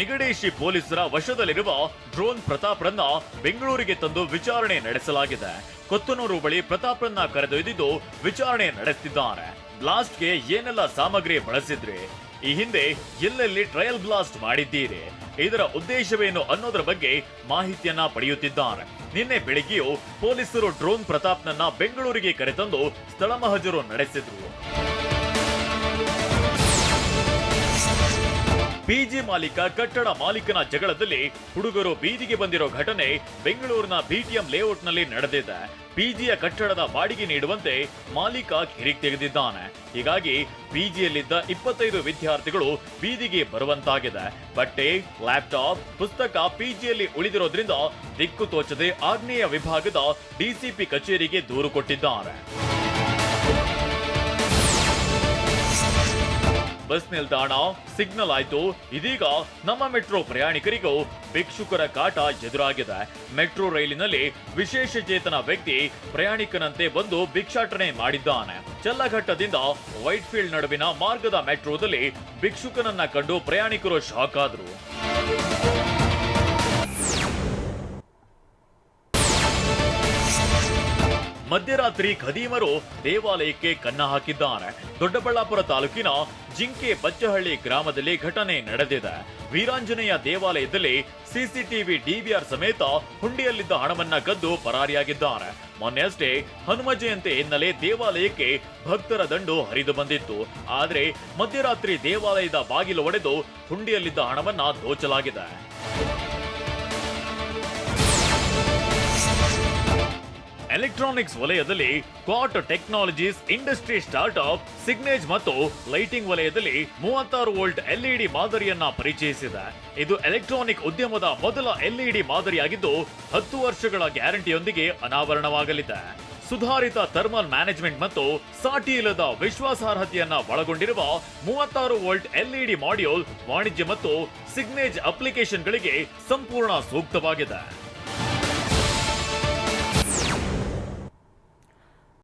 ಮಿಗಡೇಶಿ ಪೊಲೀಸರ ವಶದಲ್ಲಿರುವ ಡ್ರೋನ್ ಪ್ರತಾಪ್ರನ್ನ ಬೆಂಗಳೂರಿಗೆ ತಂದು ವಿಚಾರಣೆ ನಡೆಸಲಾಗಿದೆ. ಕೊತ್ತನೂರು ಬಳಿ ಪ್ರತಾಪ್ರನ್ನ ಕರೆದೊಯ್ದಿದ್ದು ವಿಚಾರಣೆ ನಡೆಸುತ್ತಿದ್ದಾರೆ. ಬ್ಲಾಸ್ಟ್ಗೆ ಏನೆಲ್ಲ ಸಾಮಗ್ರಿ ಬಳಸಿದ್ರಿ, ಈ ಹಿಂದೆ ಎಲ್ಲೆಲ್ಲಿ ಟ್ರಯಲ್ ಬ್ಲಾಸ್ಟ್ ಮಾಡಿದ್ದೀರಿ, ಇದರ ಉದ್ದೇಶವೇನು ಅನ್ನೋದರ ಬಗ್ಗೆ ಮಾಹಿತಿಯನ್ನ ಪಡೆಯುತ್ತಿದ್ದಾರೆ. ನಿನ್ನೆ ಬೆಳಿಗ್ಗೆಯೂ ಪೊಲೀಸರು ಡ್ರೋನ್ ಪ್ರತಾಪ್ನನ್ನ ಬೆಂಗಳೂರಿಗೆ ಕರೆತಂದು ಸ್ಥಳ ಮಹಜರು ನಡೆಸಿದ್ರು. ಪಿಜಿ ಮಾಲೀಕ ಕಟ್ಟಡ ಮಾಲೀಕನ ಜಗಳದಲ್ಲಿ ಹುಡುಗರು ಬೀದಿಗೆ ಬಂದಿರೋ ಘಟನೆ ಬೆಂಗಳೂರಿನ ಬಿಟಿಎಂ ಲೇಔಟ್ನಲ್ಲಿ ನಡೆದಿದೆ. ಪಿಜಿಯ ಕಟ್ಟಡದ ಬಾಡಿಗೆ ನೀಡುವಂತೆ ಮಾಲೀಕ ಕಿರಿಕ್ ತೆಗೆದಿದ್ದಾನೆ. ಹೀಗಾಗಿ ಪಿಜಿಯಲ್ಲಿದ್ದ 25 ವಿದ್ಯಾರ್ಥಿಗಳು ಬೀದಿಗೆ ಬರುವಂತಾಗಿದೆ. ಬಟ್ಟೆ, ಲ್ಯಾಪ್ಟಾಪ್, ಪುಸ್ತಕ ಪಿಜಿಯಲ್ಲಿ ಉಳಿದಿರೋದ್ರಿಂದ ದಿಕ್ಕು ತೋಚದೆ ಆಗ್ನೇಯ ವಿಭಾಗದ ಡಿಸಿಪಿ ಕಚೇರಿಗೆ ದೂರು ಕೊಟ್ಟಿದ್ದಾರೆ. ಬಸ್ ನಿಲ್ದಾಣ, ಸಿಗ್ನಲ್ ಆಯ್ತು, ಇದೀಗ ನಮ್ಮ ಮೆಟ್ರೋ ಪ್ರಯಾಣಿಕರಿಗೂ ಭಿಕ್ಷುಕರ ಕಾಟ ಎದುರಾಗಿದೆ. ಮೆಟ್ರೋ ರೈಲಿನಲ್ಲಿ ವಿಶೇಷ ಚೇತನ ವ್ಯಕ್ತಿ ಪ್ರಯಾಣಿಕನಂತೆ ಬಂದು ಭಿಕ್ಷಾಟನೆ ಮಾಡಿದ್ದಾನೆ. ಚಲ್ಲಘಟ್ಟದಿಂದ ವೈಟ್ ಫೀಲ್ಡ್ ನಡುವಿನ ಮಾರ್ಗದ ಮೆಟ್ರೋದಲ್ಲಿ ಭಿಕ್ಷುಕನನ್ನ ಕಂಡು ಪ್ರಯಾಣಿಕರು ಶಾಕ್ ಆದ್ರು. ಮಧ್ಯರಾತ್ರಿ ಖದೀಮರು ದೇವಾಲಯಕ್ಕೆ ಕನ್ನ ಹಾಕಿದ್ದಾರೆ. ದೊಡ್ಡಬಳ್ಳಾಪುರ ತಾಲೂಕಿನ ಜಿಂಕೆ ಬಚ್ಚಹಳ್ಳಿ ಗ್ರಾಮದಲ್ಲಿ ಘಟನೆ ನಡೆದಿದೆ. ವೀರಾಂಜನೇಯ ದೇವಾಲಯದಲ್ಲಿ ಸಿಸಿಟಿವಿ ಡಿವಿಆರ್ ಸಮೇತ ಹುಂಡಿಯಲ್ಲಿದ್ದ ಹಣವನ್ನ ಕದ್ದು ಪರಾರಿಯಾಗಿದ್ದಾರೆ. ಮೊನ್ನೆಯಷ್ಟೇ ಹನುಮ ಜಯಂತಿ ಹಿನ್ನೆಲೆ ದೇವಾಲಯಕ್ಕೆ ಭಕ್ತರ ದಂಡು ಹರಿದು ಬಂದಿತ್ತು. ಆದ್ರೆ ಮಧ್ಯರಾತ್ರಿ ದೇವಾಲಯದ ಬಾಗಿಲು ಒಡೆದು ಹುಂಡಿಯಲ್ಲಿದ್ದ ಹಣವನ್ನ ದೋಚಲಾಗಿದೆ. ಎಲೆಕ್ಟ್ರಾನಿಕ್ಸ್ ವಲಯದಲ್ಲಿ ಕ್ವಾಟ್ ಟೆಕ್ನಾಲಜೀಸ್ ಇಂಡಸ್ಟ್ರಿ ಸ್ಟಾರ್ಟ್ಅಪ್ ಸಿಗ್ನೇಜ್ ಮತ್ತು ಲೈಟಿಂಗ್ ವಲಯದಲ್ಲಿ 36 ವೋಲ್ಟ್ ಎಲ್ಇಡಿ ಮಾದರಿಯನ್ನ ಪರಿಚಯಿಸಿದೆ. ಇದು ಎಲೆಕ್ಟ್ರಾನಿಕ್ ಉದ್ಯಮದ ಮೊದಲ ಎಲ್ಇಡಿ ಮಾದರಿಯಾಗಿದ್ದು 10 ವರ್ಷಗಳ ಗ್ಯಾರಂಟಿಯೊಂದಿಗೆ ಅನಾವರಣವಾಗಲಿದೆ. ಸುಧಾರಿತ ಥರ್ಮಲ್ ಮ್ಯಾನೇಜ್ಮೆಂಟ್ ಮತ್ತು ಸಾಟಿ ಇಲ್ಲದ ವಿಶ್ವಾಸಾರ್ಹತೆಯನ್ನ ಒಳಗೊಂಡಿರುವ 36 ವೋಲ್ಟ್ ಎಲ್ಇಡಿ ಮಾಡ್ಯೂಲ್ ವಾಣಿಜ್ಯ ಮತ್ತು ಸಿಗ್ನೇಜ್ ಅಪ್ಲಿಕೇಶನ್ಗಳಿಗೆ ಸಂಪೂರ್ಣ ಸೂಕ್ತವಾಗಿದೆ.